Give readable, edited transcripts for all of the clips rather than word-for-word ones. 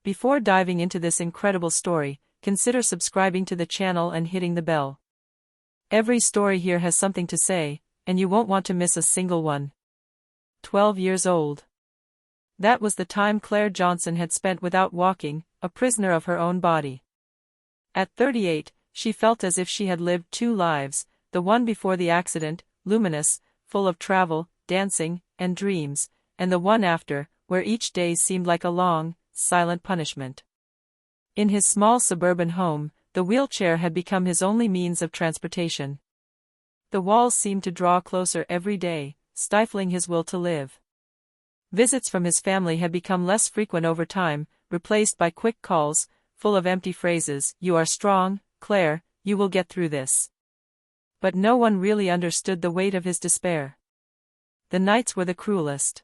Before diving into this incredible story, consider subscribing to the channel and hitting the bell. Every story here has something to say, and you won't want to miss a single one. 12 years old. That was the time Claire Johnson had spent without walking, a prisoner of her own body. At 38, she felt as if she had lived two lives, the one before the accident, luminous, full of travel, dancing, and dreams, and the one after, where each day seemed like a long, silent punishment. In his small suburban home, the wheelchair had become his only means of transportation. The walls seemed to draw closer every day, stifling his will to live. Visits from his family had become less frequent over time, replaced by quick calls, full of empty phrases. "You are strong, Claire, you will get through this." But no one really understood the weight of his despair. The nights were the cruelest.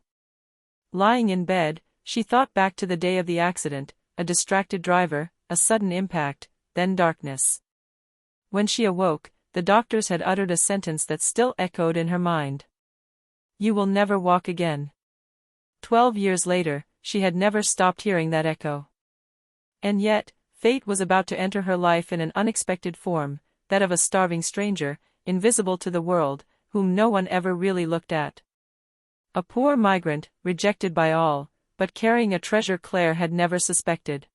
Lying in bed, she thought back to the day of the accident, a distracted driver, a sudden impact, then darkness. When she awoke, the doctors had uttered a sentence that still echoed in her mind. "You will never walk again." 12 years later, she had never stopped hearing that echo. And yet, fate was about to enter her life in an unexpected form, that of a starving stranger, invisible to the world, whom no one ever really looked at. A poor migrant, rejected by all, but carrying a treasure Claire had never suspected.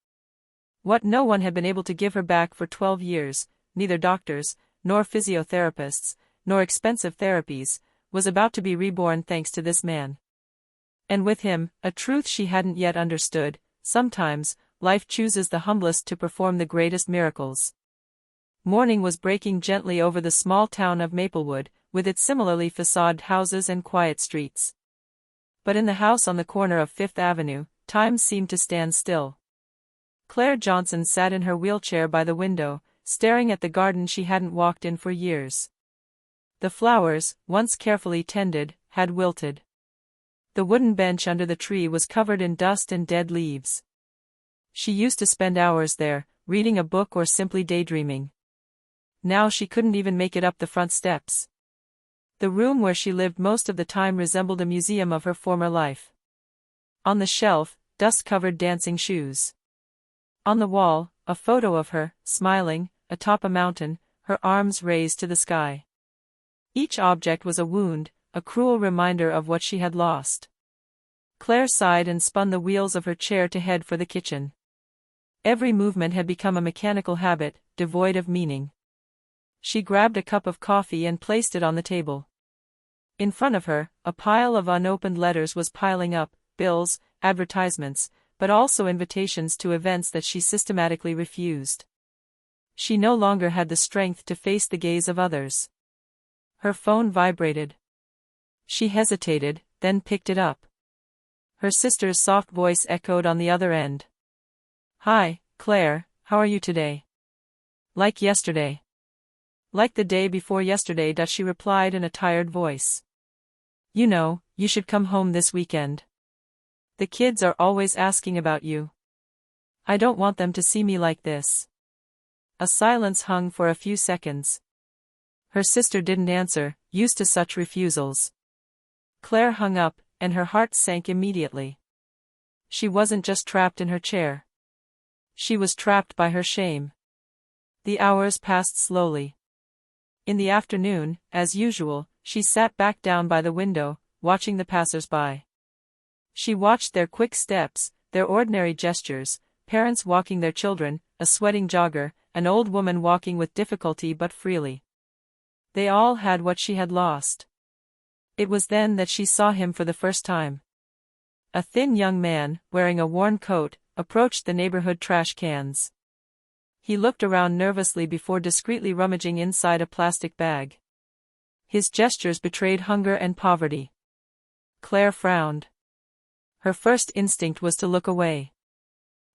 What no one had been able to give her back for 12 years, neither doctors, nor physiotherapists, nor expensive therapies, was about to be reborn thanks to this man. And with him, a truth she hadn't yet understood: sometimes, life chooses the humblest to perform the greatest miracles. Morning was breaking gently over the small town of Maplewood, with its similarly facaded houses and quiet streets. But in the house on the corner of Fifth Avenue, time seemed to stand still. Claire Johnson sat in her wheelchair by the window, staring at the garden she hadn't walked in for years. The flowers, once carefully tended, had wilted. The wooden bench under the tree was covered in dust and dead leaves. She used to spend hours there, reading a book or simply daydreaming. Now she couldn't even make it up the front steps. The room where she lived most of the time resembled a museum of her former life. On the shelf, dust-covered dancing shoes. On the wall, a photo of her, smiling, atop a mountain, her arms raised to the sky. Each object was a wound, a cruel reminder of what she had lost. Claire sighed and spun the wheels of her chair to head for the kitchen. Every movement had become a mechanical habit, devoid of meaning. She grabbed a cup of coffee and placed it on the table. In front of her, a pile of unopened letters was piling up, bills, advertisements, but also invitations to events that she systematically refused. She no longer had the strength to face the gaze of others. Her phone vibrated. She hesitated, then picked it up. Her sister's soft voice echoed on the other end. "Hi, Claire, how are you today?" "Like yesterday." "Like the day before yesterday," she replied in a tired voice. "You know, you should come home this weekend. The kids are always asking about you. I don't want them to see me like this." A silence hung for a few seconds. Her sister didn't answer, used to such refusals. Claire hung up, and her heart sank immediately. She wasn't just trapped in her chair. She was trapped by her shame. The hours passed slowly. In the afternoon, as usual, she sat back down by the window, watching the passers-by. She watched their quick steps, their ordinary gestures, parents walking their children, a sweating jogger, an old woman walking with difficulty but freely. They all had what she had lost. It was then that she saw him for the first time. A thin young man, wearing a worn coat, approached the neighborhood trash cans. He looked around nervously before discreetly rummaging inside a plastic bag. His gestures betrayed hunger and poverty. Claire frowned. Her first instinct was to look away.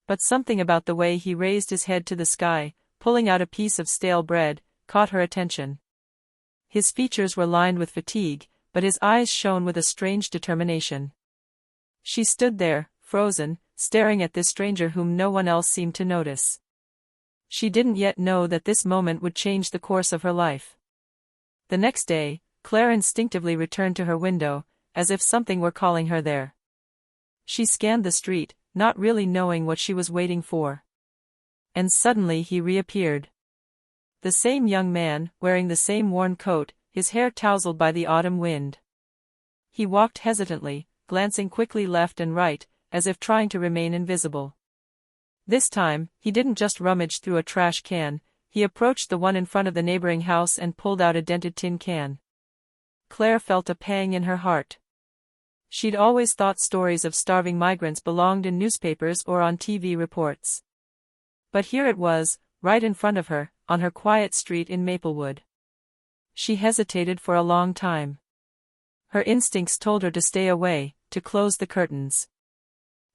But something about the way he raised his head to the sky, pulling out a piece of stale bread, caught her attention. His features were lined with fatigue, but his eyes shone with a strange determination. She stood there, frozen, staring at this stranger whom no one else seemed to notice. She didn't yet know that this moment would change the course of her life. The next day, Claire instinctively returned to her window, as if something were calling her there. She scanned the street, not really knowing what she was waiting for. And suddenly he reappeared. The same young man, wearing the same worn coat, his hair tousled by the autumn wind. He walked hesitantly, glancing quickly left and right, as if trying to remain invisible. This time, he didn't just rummage through a trash can, he approached the one in front of the neighboring house and pulled out a dented tin can. Claire felt a pang in her heart. She'd always thought stories of starving migrants belonged in newspapers or on TV reports. But here it was, right in front of her, on her quiet street in Maplewood. She hesitated for a long time. Her instincts told her to stay away, to close the curtains.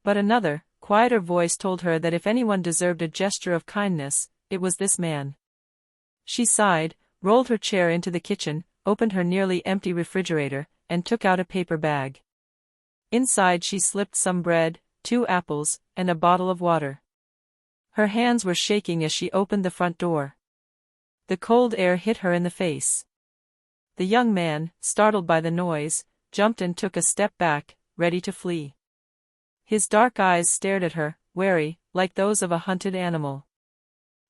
But another, quieter voice told her that if anyone deserved a gesture of kindness, it was this man. She sighed, rolled her chair into the kitchen, opened her nearly empty refrigerator, and took out a paper bag. Inside she slipped some bread, 2 apples, and a bottle of water. Her hands were shaking as she opened the front door. The cold air hit her in the face. The young man, startled by the noise, jumped and took a step back, ready to flee. His dark eyes stared at her, wary, like those of a hunted animal.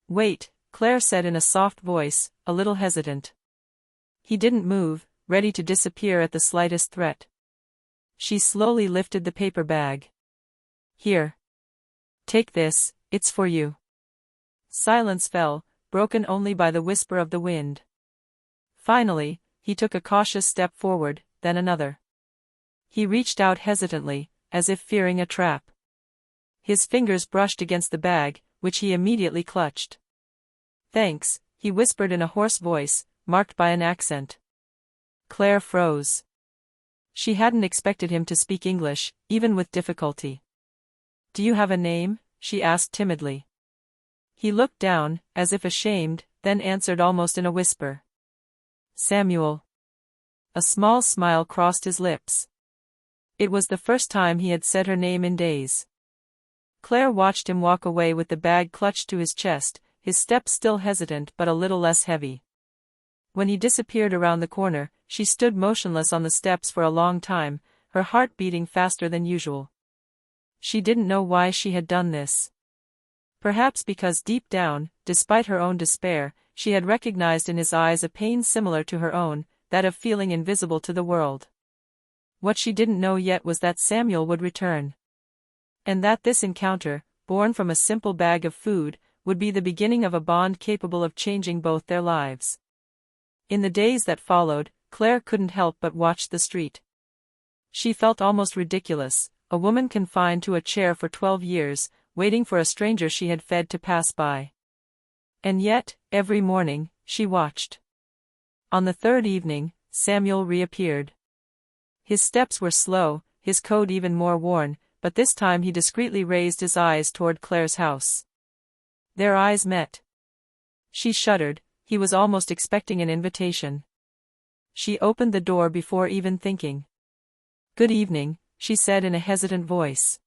"Wait," Claire said in a soft voice, a little hesitant. He didn't move, ready to disappear at the slightest threat. She slowly lifted the paper bag. "Here. Take this, it's for you." Silence fell, broken only by the whisper of the wind. Finally, he took a cautious step forward, then another. He reached out hesitantly, as if fearing a trap. His fingers brushed against the bag, which he immediately clutched. "Thanks," he whispered in a hoarse voice, marked by an accent. Claire froze. She hadn't expected him to speak English, even with difficulty. "Do you have a name?" she asked timidly. He looked down, as if ashamed, then answered almost in a whisper. "Samuel." A small smile crossed his lips. It was the first time he had said her name in days. Claire watched him walk away with the bag clutched to his chest, his step still hesitant but a little less heavy. When he disappeared around the corner, she stood motionless on the steps for a long time, her heart beating faster than usual. She didn't know why she had done this. Perhaps because deep down, despite her own despair, she had recognized in his eyes a pain similar to her own, that of feeling invisible to the world. What she didn't know yet was that Samuel would return. And that this encounter, born from a simple bag of food, would be the beginning of a bond capable of changing both their lives. In the days that followed, Claire couldn't help but watch the street. She felt almost ridiculous, a woman confined to a chair for 12 years, waiting for a stranger she had fed to pass by. And yet, every morning, she watched. On the third evening, Samuel reappeared. His steps were slow, his coat even more worn, but this time he discreetly raised his eyes toward Claire's house. Their eyes met. She shuddered, he was almost expecting an invitation. She opened the door before even thinking. "Good evening," she said in a hesitant voice.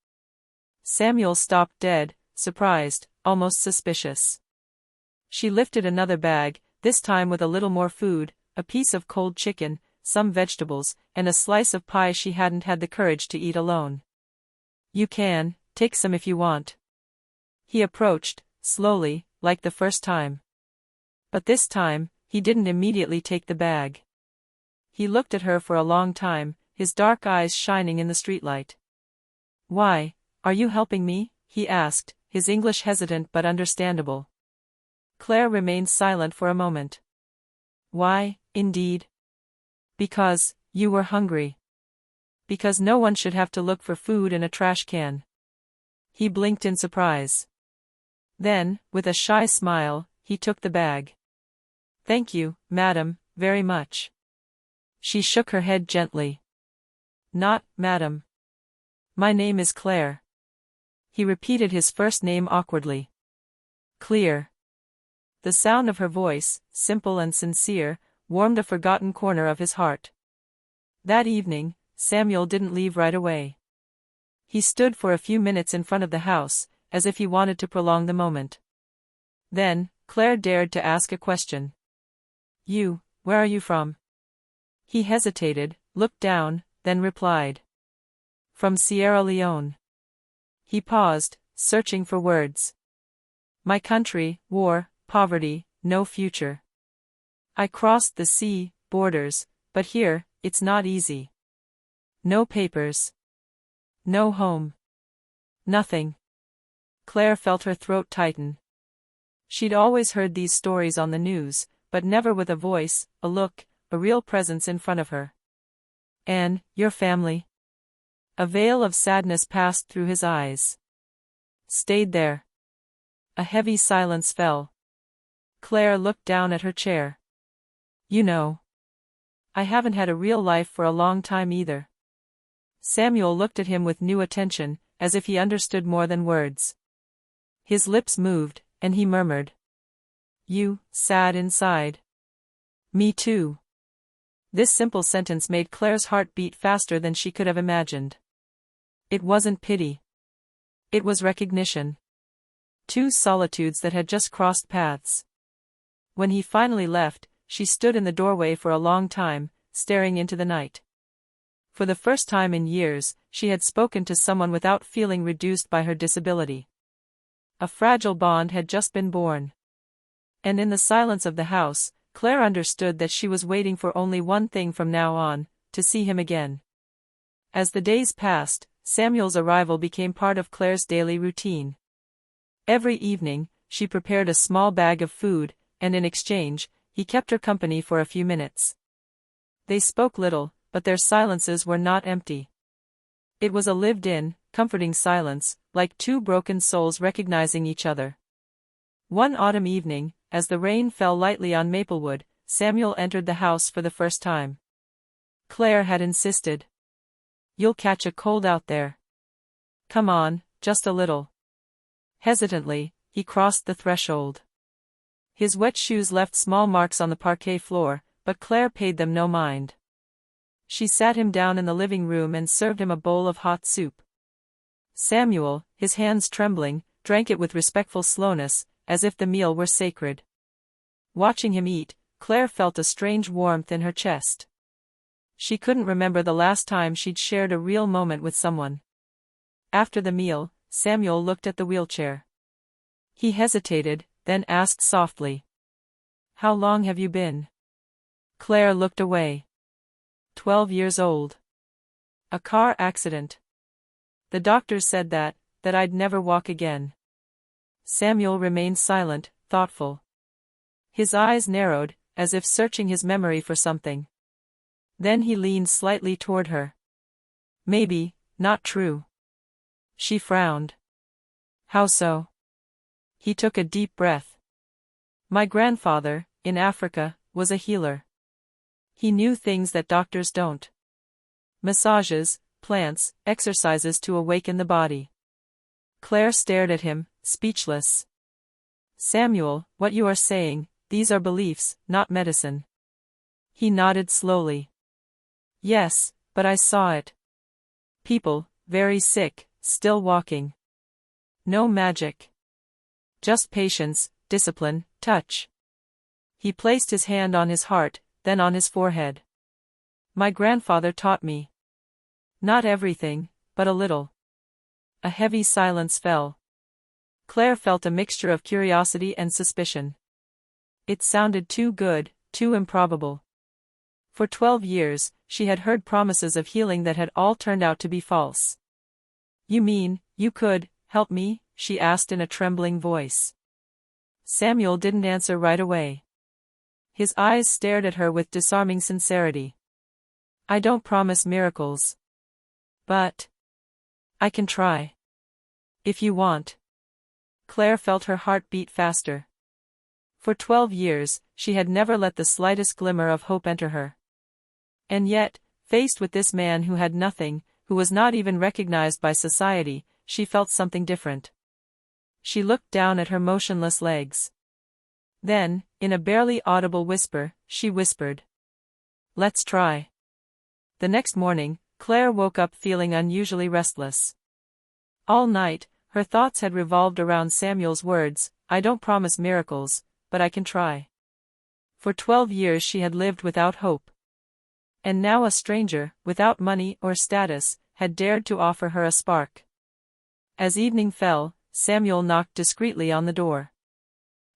Samuel stopped dead, surprised, almost suspicious. She lifted another bag, this time with a little more food, a piece of cold chicken, some vegetables, and a slice of pie she hadn't had the courage to eat alone. "You can, take some if you want." He approached, slowly, like the first time. But this time, he didn't immediately take the bag. He looked at her for a long time, his dark eyes shining in the streetlight. "Why, are you helping me?" he asked, his English hesitant but understandable. Claire remained silent for a moment. "Why, indeed?" "Because, you were hungry. Because no one should have to look for food in a trash can." He blinked in surprise. Then, with a shy smile, he took the bag. "Thank you, madam, very much." She shook her head gently. "Not, madam. My name is Claire." He repeated his first name awkwardly. "Clear." The sound of her voice, simple and sincere, warmed a forgotten corner of his heart. That evening, Samuel didn't leave right away. He stood for a few minutes in front of the house, as if he wanted to prolong the moment. Then, Claire dared to ask a question. Where are you from?" He hesitated, looked down, then replied. "From Sierra Leone." He paused, searching for words. My country, war, poverty, no future. I crossed the sea, borders, but here, it's not easy. No papers. No home. Nothing. Claire felt her throat tighten. She'd always heard these stories on the news, but never with a voice, a look, a real presence in front of her. "And your family?" A veil of sadness passed through his eyes. "Stayed there." A heavy silence fell. Claire looked down at her chair. "You know. I haven't had a real life for a long time either." Samuel looked at him with new attention, as if he understood more than words. His lips moved, and he murmured. "You, sad inside." "Me too." This simple sentence made Claire's heart beat faster than she could have imagined. It wasn't pity. It was recognition. Two solitudes that had just crossed paths. When he finally left, she stood in the doorway for a long time, staring into the night. For the first time in years, she had spoken to someone without feeling reduced by her disability. A fragile bond had just been born. And in the silence of the house, Claire understood that she was waiting for only one thing from now on, to see him again. As the days passed, Samuel's arrival became part of Claire's daily routine. Every evening, she prepared a small bag of food, and in exchange, he kept her company for a few minutes. They spoke little, but their silences were not empty. It was a lived-in, comforting silence, like two broken souls recognizing each other. One autumn evening, as the rain fell lightly on Maplewood, Samuel entered the house for the first time. Claire had insisted. "You'll catch a cold out there. Come on, just a little." Hesitantly, he crossed the threshold. His wet shoes left small marks on the parquet floor, but Claire paid them no mind. She sat him down in the living room and served him a bowl of hot soup. Samuel, his hands trembling, drank it with respectful slowness, as if the meal were sacred. Watching him eat, Claire felt a strange warmth in her chest. She couldn't remember the last time she'd shared a real moment with someone. After the meal, Samuel looked at the wheelchair. He hesitated, then asked softly. "How long have you been?" Claire looked away. 12 years old. A car accident. The doctors said that I'd never walk again. Samuel remained silent, thoughtful. His eyes narrowed, as if searching his memory for something. Then he leaned slightly toward her. "Maybe, not true." She frowned. "How so?" He took a deep breath. "My grandfather, in Africa, was a healer. He knew things that doctors don't. Massages, plants, exercises to awaken the body." Claire stared at him, speechless. "Samuel, what you are saying, these are beliefs, not medicine." He nodded slowly. "Yes, but I saw it. People, very sick, still walking. No magic. Just patience, discipline, touch." He placed his hand on his heart, then on his forehead. "My grandfather taught me. Not everything, but a little." A heavy silence fell. Claire felt a mixture of curiosity and suspicion. It sounded too good, too improbable. For 12 years, she had heard promises of healing that had all turned out to be false. "You mean, you could help me?" she asked in a trembling voice. Samuel didn't answer right away. His eyes stared at her with disarming sincerity. "I don't promise miracles. But I can try. If you want." Claire felt her heart beat faster. For 12 years, she had never let the slightest glimmer of hope enter her. And yet, faced with this man who had nothing, who was not even recognized by society, she felt something different. She looked down at her motionless legs. Then, in a barely audible whisper, she whispered, "Let's try." The next morning, Claire woke up feeling unusually restless. All night, her thoughts had revolved around Samuel's words, "I don't promise miracles, but I can try." For 12 years she had lived without hope. And now a stranger, without money or status, had dared to offer her a spark. As evening fell, Samuel knocked discreetly on the door.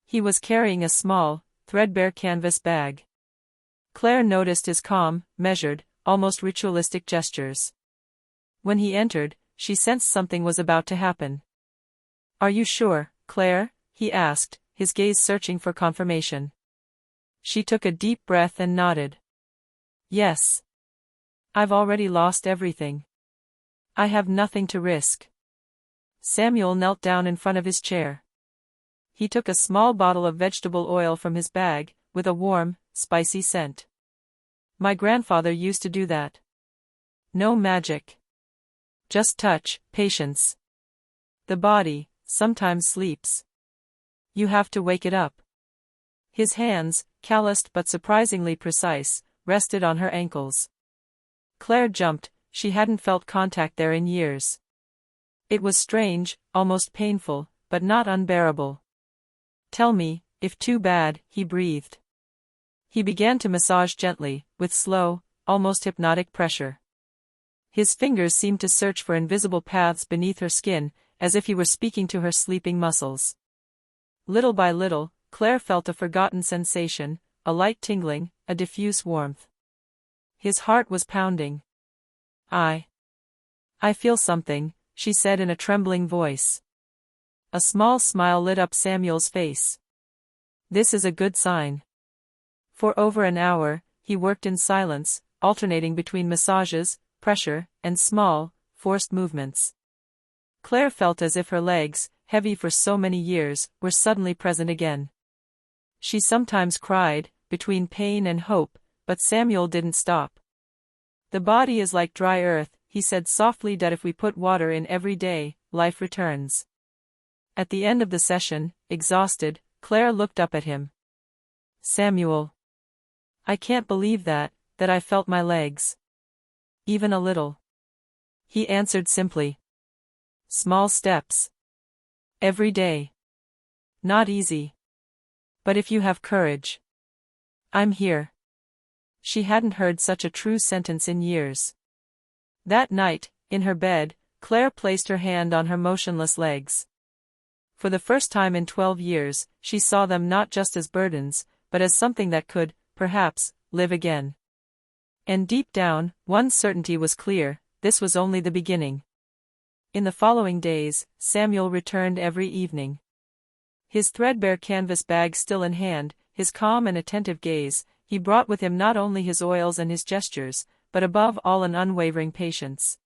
He was carrying a small, threadbare canvas bag. Claire noticed his calm, measured, almost ritualistic gestures. When he entered, she sensed something was about to happen. "Are you sure, Claire?" he asked, his gaze searching for confirmation. She took a deep breath and nodded. "Yes. I've already lost everything. I have nothing to risk." Samuel knelt down in front of his chair. He took a small bottle of vegetable oil from his bag, with a warm, spicy scent. "My grandfather used to do that. No magic. Just touch, patience. The body sometimes sleeps. You have to wake it up." His hands, calloused but surprisingly precise, rested on her ankles. Claire jumped, she hadn't felt contact there in years. It was strange, almost painful, but not unbearable. "Tell me, if too bad," he breathed. He began to massage gently, with slow, almost hypnotic pressure. His fingers seemed to search for invisible paths beneath her skin, as if he were speaking to her sleeping muscles. Little by little, Claire felt a forgotten sensation, a light tingling, a diffuse warmth. His heart was pounding. I feel something," she said in a trembling voice. A small smile lit up Samuel's face. "This is a good sign." For over an hour, he worked in silence, alternating between massages, pressure, and small, forced movements. Claire felt as if her legs, heavy for so many years, were suddenly present again. She sometimes cried, between pain and hope, but Samuel didn't stop. "The body is like dry earth," he said softly, "that if we put water in every day, life returns." At the end of the session, exhausted, Claire looked up at him. "Samuel. I can't believe that I felt my legs. Even a little." He answered simply. "Small steps. Every day. Not easy. But if you have courage. I'm here." She hadn't heard such a true sentence in years. That night, in her bed, Claire placed her hand on her motionless legs. For the first time in 12 years, she saw them not just as burdens, but as something that could, perhaps, live again. And deep down, one certainty was clear: this was only the beginning. In the following days, Samuel returned every evening. His threadbare canvas bag still in hand, his calm and attentive gaze, he brought with him not only his oils and his gestures, but above all an unwavering patience.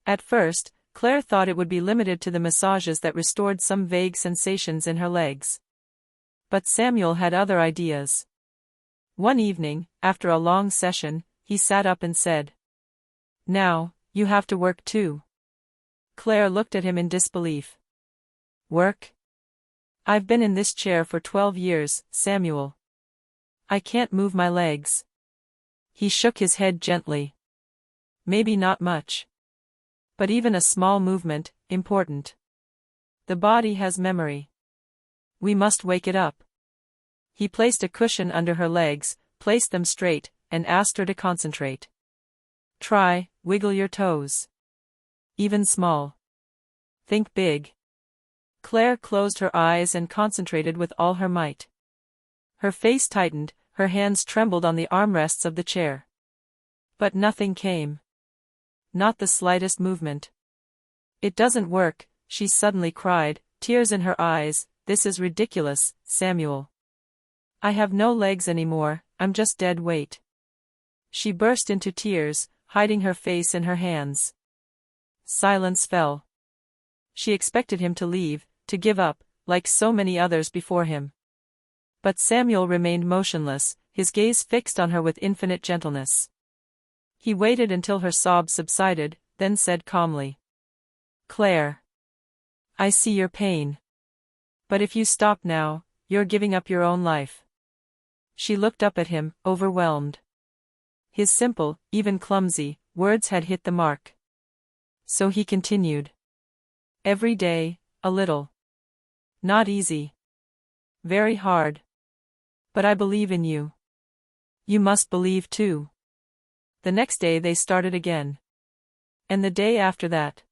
At first, Claire thought it would be limited to the massages that restored some vague sensations in her legs. But Samuel had other ideas. One evening, after a long session, he sat up and said, "Now, you have to work too." Claire looked at him in disbelief. "Work? I've been in this chair for 12 years, Samuel. I can't move my legs." He shook his head gently. "Maybe not much. But even a small movement, important. The body has memory. We must wake it up." He placed a cushion under her legs, placed them straight, and asked her to concentrate. "Try, wiggle your toes. Even small. Think big." Claire closed her eyes and concentrated with all her might. Her face tightened, her hands trembled on the armrests of the chair. But nothing came. Not the slightest movement. "It doesn't work," she suddenly cried, tears in her eyes. "This is ridiculous, Samuel. I have no legs anymore, I'm just dead weight." She burst into tears, hiding her face in her hands. Silence fell. She expected him to leave, to give up, like so many others before him. But Samuel remained motionless, his gaze fixed on her with infinite gentleness. He waited until her sobs subsided, then said calmly, "Claire. I see your pain. But if you stop now, you're giving up your own life." She looked up at him, overwhelmed. His simple, even clumsy, words had hit the mark. So he continued. "Every day, a little. Not easy. Very hard. But I believe in you. You must believe too." The next day they started again. And the day after that.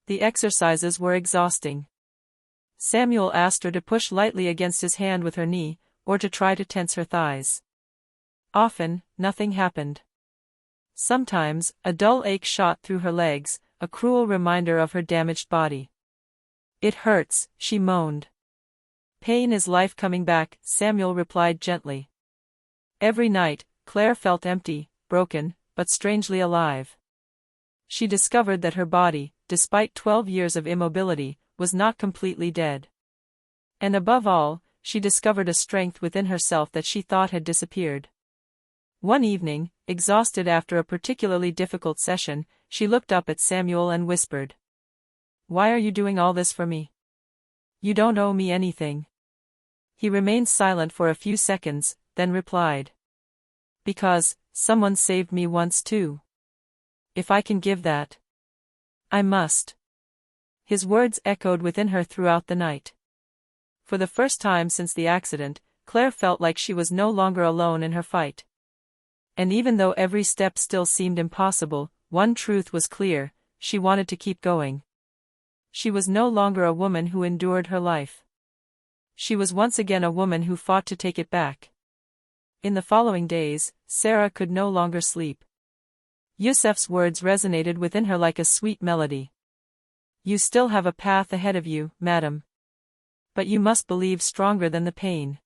The exercises were exhausting. Samuel asked her to push lightly against his hand with her knee, or to try to tense her thighs. Often, nothing happened. Sometimes, a dull ache shot through her legs, a cruel reminder of her damaged body. "It hurts," she moaned. "Pain is life coming back," Samuel replied gently. Every night, Claire felt empty, broken, but strangely alive. She discovered that her body, despite 12 years of immobility, was not completely dead. And above all, she discovered a strength within herself that she thought had disappeared. One evening, exhausted after a particularly difficult session, she looked up at Samuel and whispered, "Why are you doing all this for me? You don't owe me anything." He remained silent for a few seconds, then replied, "Because someone saved me once too. If I can give that, I must." His words echoed within her throughout the night. For the first time since the accident, Claire felt like she was no longer alone in her fight. And even though every step still seemed impossible, one truth was clear: she wanted to keep going. She was no longer a woman who endured her life. She was once again a woman who fought to take it back. In the following days, Sarah could no longer sleep. Yusef's words resonated within her like a sweet melody. "You still have a path ahead of you, madam. But you must believe stronger than the pain."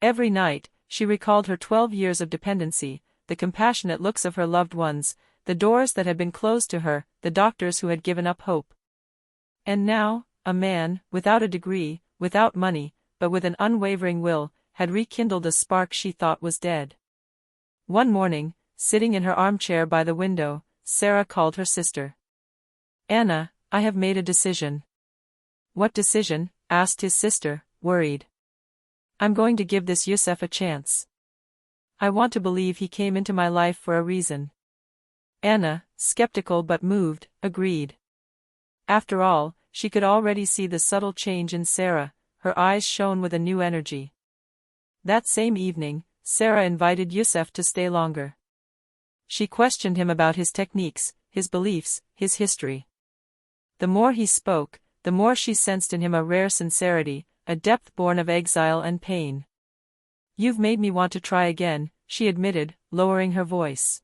Every night, she recalled her 12 years of dependency, the compassionate looks of her loved ones, the doors that had been closed to her, the doctors who had given up hope. And now, a man, without a degree, without money, but with an unwavering will, had rekindled a spark she thought was dead. One morning, sitting in her armchair by the window, Sarah called her sister. "Anna, I have made a decision." "What decision?" asked his sister, worried. "I'm going to give this Yusef a chance. I want to believe he came into my life for a reason." Anna, skeptical but moved, agreed. After all, she could already see the subtle change in Sarah. Her eyes shone with a new energy. That same evening, Sarah invited Yusef to stay longer. She questioned him about his techniques, his beliefs, his history. The more he spoke, the more she sensed in him a rare sincerity, a depth born of exile and pain. "You've made me want to try again," she admitted, lowering her voice.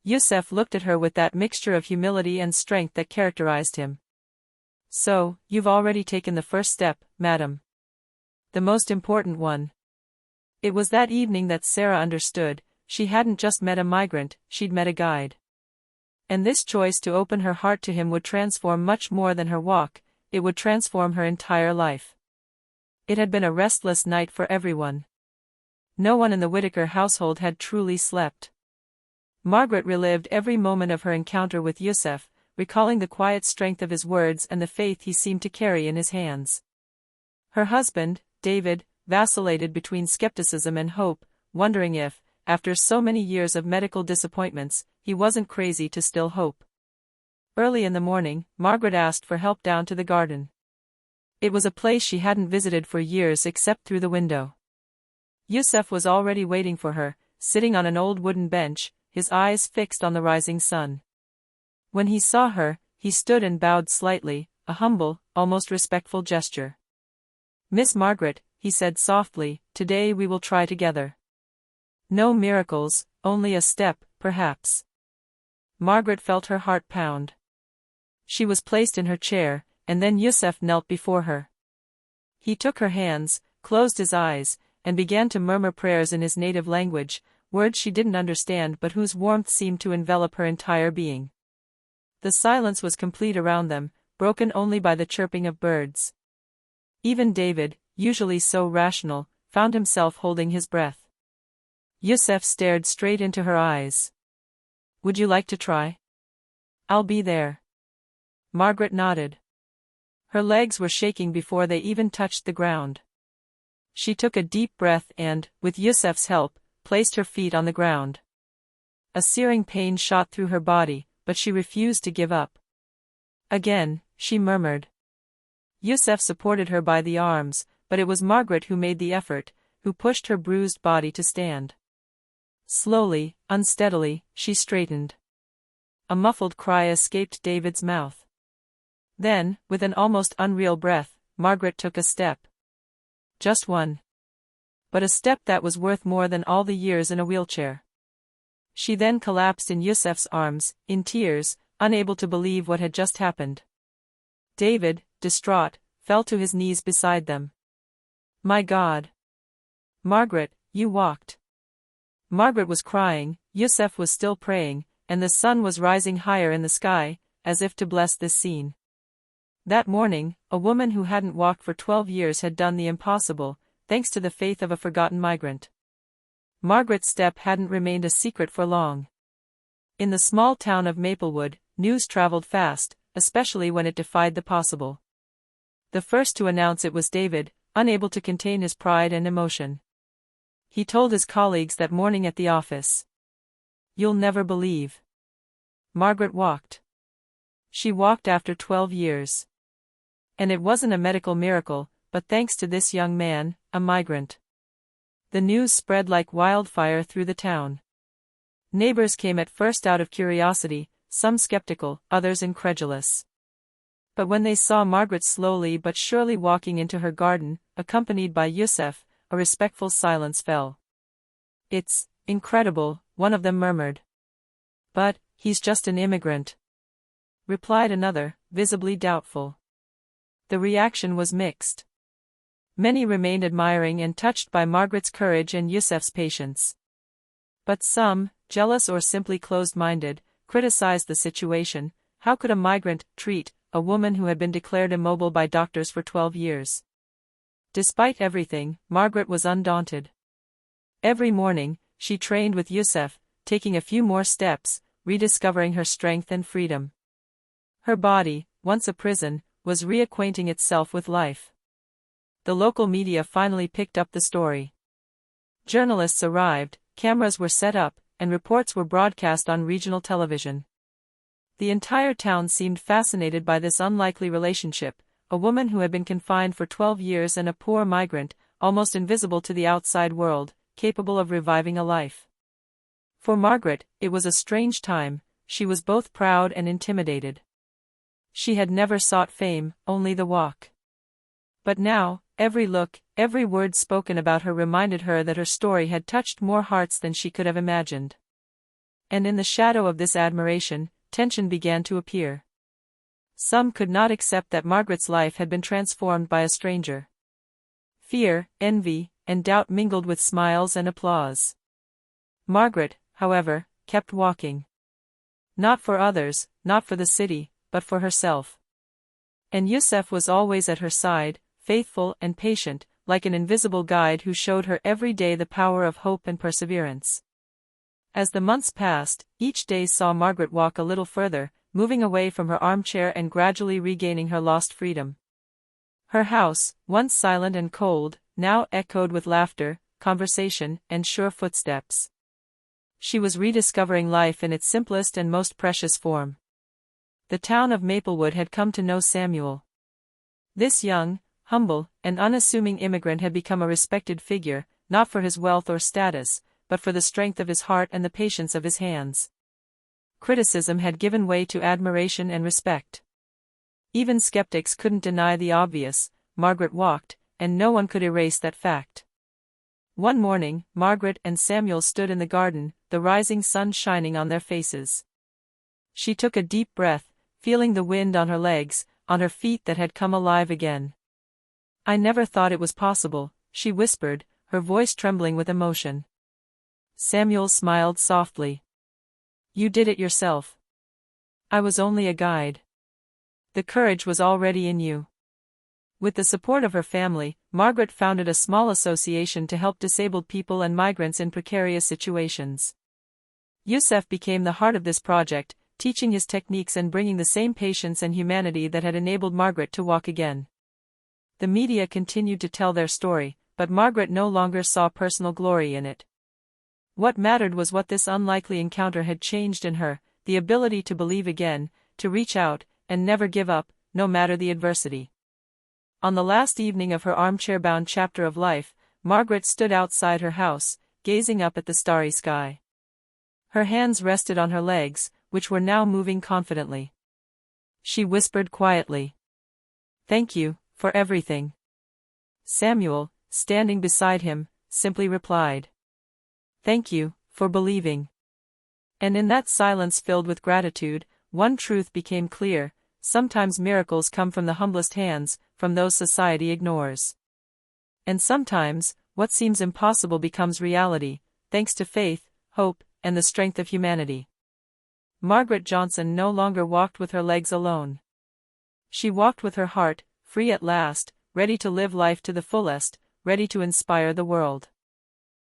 Yusef looked at her with that mixture of humility and strength that characterized him. "So, you've already taken the first step, madam. The most important one." It was that evening that Sarah understood: she hadn't just met a migrant, she'd met a guide. And this choice to open her heart to him would transform much more than her walk, it would transform her entire life. It had been a restless night for everyone. No one in the Whittaker household had truly slept. Margaret relived every moment of her encounter with Yusef, recalling the quiet strength of his words and the faith he seemed to carry in his hands. Her husband, David, vacillated between skepticism and hope, wondering if, after so many years of medical disappointments, he wasn't crazy to still hope. Early in the morning, Margaret asked for help down to the garden. It was a place she hadn't visited for years except through the window. Yusef was already waiting for her, sitting on an old wooden bench, his eyes fixed on the rising sun. When he saw her, he stood and bowed slightly, a humble, almost respectful gesture. "Miss Margaret," he said softly, "today we will try together. No miracles, only a step, perhaps." Margaret felt her heart pound. She was placed in her chair, and then Yusef knelt before her. He took her hands, closed his eyes, and began to murmur prayers in his native language, words she didn't understand but whose warmth seemed to envelop her entire being. The silence was complete around them, broken only by the chirping of birds. Even David, usually so rational, found himself holding his breath. Yusef stared straight into her eyes. "Would you like to try?" "I'll be there." Margaret nodded. Her legs were shaking before they even touched the ground. She took a deep breath and, with Yusef's help, placed her feet on the ground. A searing pain shot through her body, but she refused to give up. Again, she murmured. Yusef supported her by the arms, but it was Margaret who made the effort, who pushed her bruised body to stand. Slowly, unsteadily, she straightened. A muffled cry escaped David's mouth. Then, with an almost unreal breath, Margaret took a step. Just one. But a step that was worth more than all the years in a wheelchair. She then collapsed in Yusef's arms, in tears, unable to believe what had just happened. David, distraught, fell to his knees beside them. My God! Margaret, you walked. Margaret was crying, Yusef was still praying, and the sun was rising higher in the sky, as if to bless this scene. That morning, a woman who hadn't walked for 12 years had done the impossible, thanks to the faith of a forgotten migrant. Margaret's step hadn't remained a secret for long. In the small town of Maplewood, news traveled fast, especially when it defied the possible. The first to announce it was David, unable to contain his pride and emotion. He told his colleagues that morning at the office. You'll never believe. Margaret walked. She walked after 12 years. And it wasn't a medical miracle, but thanks to this young man, a migrant. The news spread like wildfire through the town. Neighbors came at first out of curiosity, some skeptical, others incredulous. But when they saw Margaret slowly but surely walking into her garden, accompanied by Yusef, a respectful silence fell. It's incredible, one of them murmured. But, he's just an immigrant, replied another, visibly doubtful. The reaction was mixed. Many remained admiring and touched by Margaret's courage and Yusef's patience. But some, jealous or simply closed-minded, criticized the situation. How could a migrant treat a woman who had been declared immobile by doctors for 12 years? Despite everything, Margaret was undaunted. Every morning, she trained with Yusef, taking a few more steps, rediscovering her strength and freedom. Her body, once a prison, was reacquainting itself with life. The local media finally picked up the story. Journalists arrived, cameras were set up, and reports were broadcast on regional television. The entire town seemed fascinated by this unlikely relationship, a woman who had been confined for 12 years and a poor migrant, almost invisible to the outside world, capable of reviving a life. For Margaret, it was a strange time. She was both proud and intimidated. She had never sought fame, only the walk. But now, every look, every word spoken about her reminded her that her story had touched more hearts than she could have imagined. And in the shadow of this admiration, tension began to appear. Some could not accept that Margaret's life had been transformed by a stranger. Fear, envy, and doubt mingled with smiles and applause. Margaret, however, kept walking. Not for others, not for the city, but for herself. And Yusef was always at her side, faithful and patient, like an invisible guide who showed her every day the power of hope and perseverance. As the months passed, each day saw Margaret walk a little further, moving away from her armchair and gradually regaining her lost freedom. Her house, once silent and cold, now echoed with laughter, conversation, and sure footsteps. She was rediscovering life in its simplest and most precious form. The town of Maplewood had come to know Samuel. This young, humble, and unassuming immigrant had become a respected figure, not for his wealth or status, but for the strength of his heart and the patience of his hands. Criticism had given way to admiration and respect. Even skeptics couldn't deny the obvious. Margaret walked, and no one could erase that fact. One morning, Margaret and Samuel stood in the garden, the rising sun shining on their faces. She took a deep breath, feeling the wind on her legs, on her feet that had come alive again. I never thought it was possible, she whispered, her voice trembling with emotion. Samuel smiled softly. You did it yourself. I was only a guide. The courage was already in you. With the support of her family, Margaret founded a small association to help disabled people and migrants in precarious situations. Yusef became the heart of this project, teaching his techniques and bringing the same patience and humanity that had enabled Margaret to walk again. The media continued to tell their story, but Margaret no longer saw personal glory in it. What mattered was what this unlikely encounter had changed in her, the ability to believe again, to reach out, and never give up, no matter the adversity. On the last evening of her armchair-bound chapter of life, Margaret stood outside her house, gazing up at the starry sky. Her hands rested on her legs, which were now moving confidently. She whispered quietly. Thank you, for everything. Samuel, standing beside him, simply replied. Thank you, for believing. And in that silence filled with gratitude, one truth became clear: sometimes miracles come from the humblest hands, from those society ignores. And sometimes, what seems impossible becomes reality, thanks to faith, hope, and the strength of humanity. Margaret Johnson no longer walked with her legs alone. She walked with her heart, free at last, ready to live life to the fullest, ready to inspire the world.